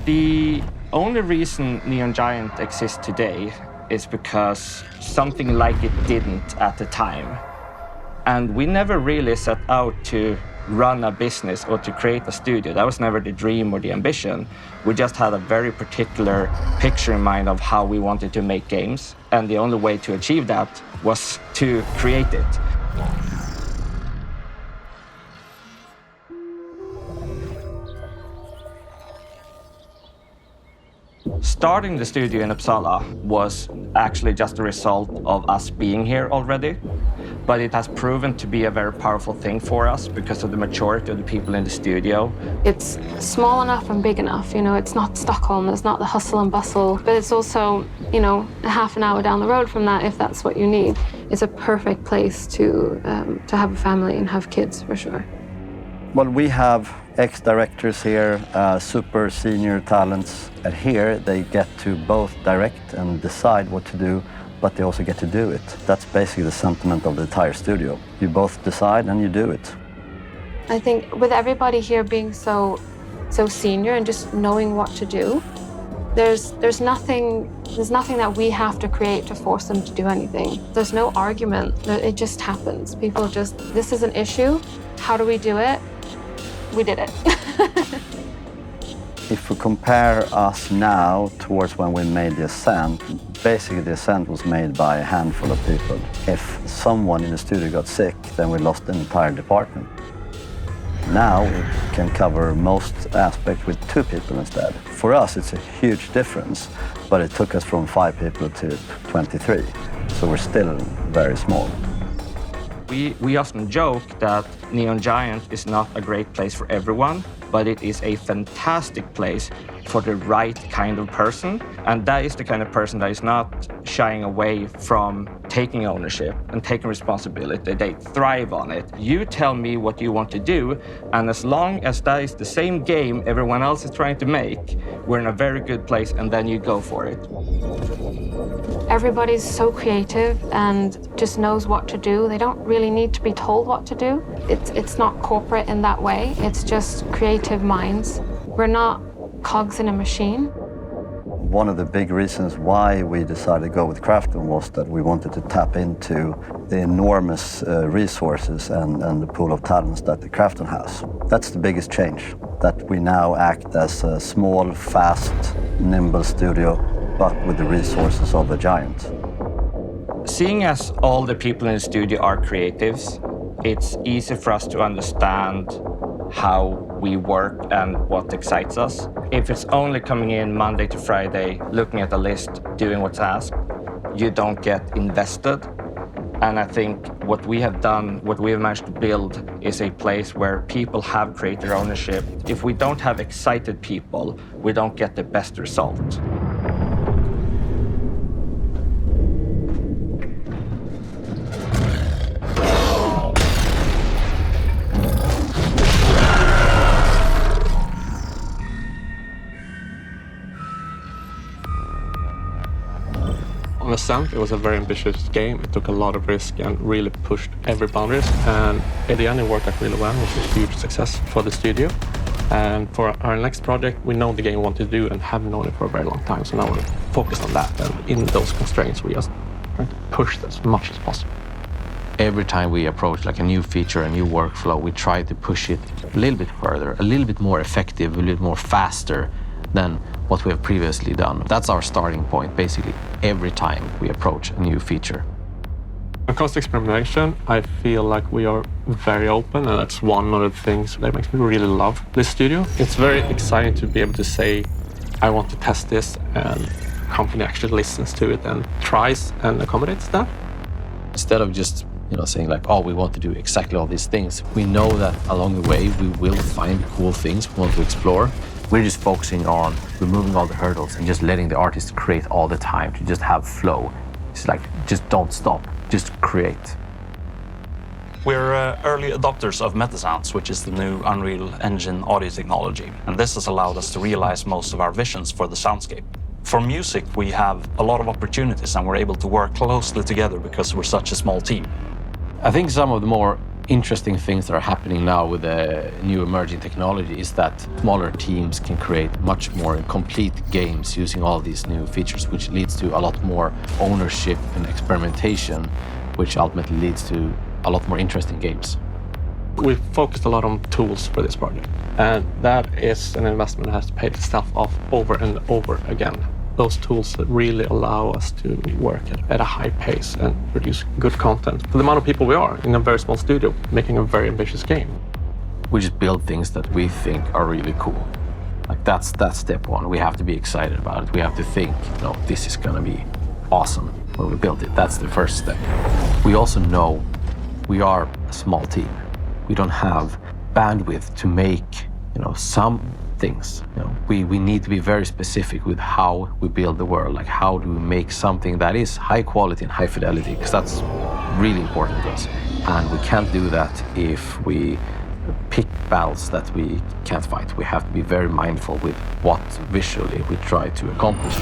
The only reason Neon Giant exists today is because something like it didn't at the time. And we never really set out to run a business or to create a studio. That was never the dream or the ambition. We just had a very particular picture in mind of how we wanted to make games. And the only way to achieve that was to create it. Starting the studio in Uppsala was actually just a result of us being here already, but it has proven to be a very powerful thing for us because of the maturity of the people in the studio. It's small enough and big enough, you know, it's not Stockholm, it's not the hustle and bustle, but it's also, you know, a half an hour down the road from that if that's what you need. It's a perfect place to have a family and have kids, for sure. Well, we have ex-directors here, super senior talents, and here they get to both direct and decide what to do, but they also get to do it. That's basically the sentiment of the entire studio. You both decide and you do it. I think with everybody here being so senior and just knowing what to do, there's nothing that we have to create to force them to do anything. There's no argument. It just happens. People just, this is an issue. How do we do it? We did it. If we compare us now towards when we made the Ascent, basically the Ascent was made by a handful of people. If someone in the studio got sick, then we lost an entire department. Now we can cover most aspects with 2 people instead. For us, it's a huge difference, but it took us from 5 people to 23, so we're still very small. We often joke that Neon Giant is not a great place for everyone, but it is a fantastic place for the right kind of person. And that is the kind of person that is not shying away from taking ownership and taking responsibility. They thrive on it. You tell me what you want to do, and as long as that is the same game everyone else is trying to make, we're in a very good place, and then you go for it. Everybody's so creative and just knows what to do. They don't really need to be told what to do. It's not corporate in that way. It's just creative minds. We're not cogs in a machine. One of the big reasons why we decided to go with Krafton was that we wanted to tap into the enormous resources and the pool of talents that the Krafton has. That's the biggest change, that we now act as a small, fast, nimble studio, but with the resources of a giant. Seeing as all the people in the studio are creatives, it's easy for us to understand how we work and what excites us. If it's only coming in Monday to Friday, looking at the list, doing what's asked, you don't get invested. And I think what we have done, what we have managed to build, is a place where people have creator ownership. If we don't have excited people, we don't get the best result. On Ascent, it was a very ambitious game. It took a lot of risk and really pushed every boundaries. And at the end, it worked out really well. It was a huge success for the studio. And for our next project, we know the game we want to do and have known it for a very long time. So now we're focused on that. And in those constraints, we just try to push as much as possible. Every time we approach like a new feature, a new workflow, we try to push it a little bit further, a little bit more effective, a little bit more faster than what we have previously done. That's our starting point, basically, every time we approach a new feature. When it comes to experimentation, I feel like we are very open, and that's one of the things that makes me really love this studio. It's very exciting to be able to say, I want to test this, and the company actually listens to it and tries and accommodates that. Instead of just saying like, oh, we want to do exactly all these things, we know that along the way we will find cool things we want to explore. We're just focusing on removing all the hurdles and just letting the artists create all the time, to just have flow. It's like, just don't stop, just create. We're early adopters of Metasounds, which is the new Unreal Engine audio technology. And this has allowed us to realize most of our visions for the soundscape. For music, we have a lot of opportunities, and we're able to work closely together because we're such a small team. I think some of the more interesting things that are happening now with the new emerging technology is that smaller teams can create much more complete games using all these new features, which leads to a lot more ownership and experimentation, which ultimately leads to a lot more interesting games. We've focused a lot on tools for this project, and that is an investment that has to pay itself off over and over again. Those tools that really allow us to work at a high pace and produce good content. For the amount of people we are in a very small studio, making a very ambitious game. We just build things that we think are really cool. Like that's step one. We have to be excited about it. We have to think, this is gonna be awesome when we build it. That's the first step. We also know we are a small team. We don't have bandwidth to make, some things. We need to be very specific with how we build the world. Like, how do we make something that is high quality and high fidelity? Because that's really important to us. And we can't do that if we pick battles that we can't fight. We have to be very mindful with what visually we try to accomplish.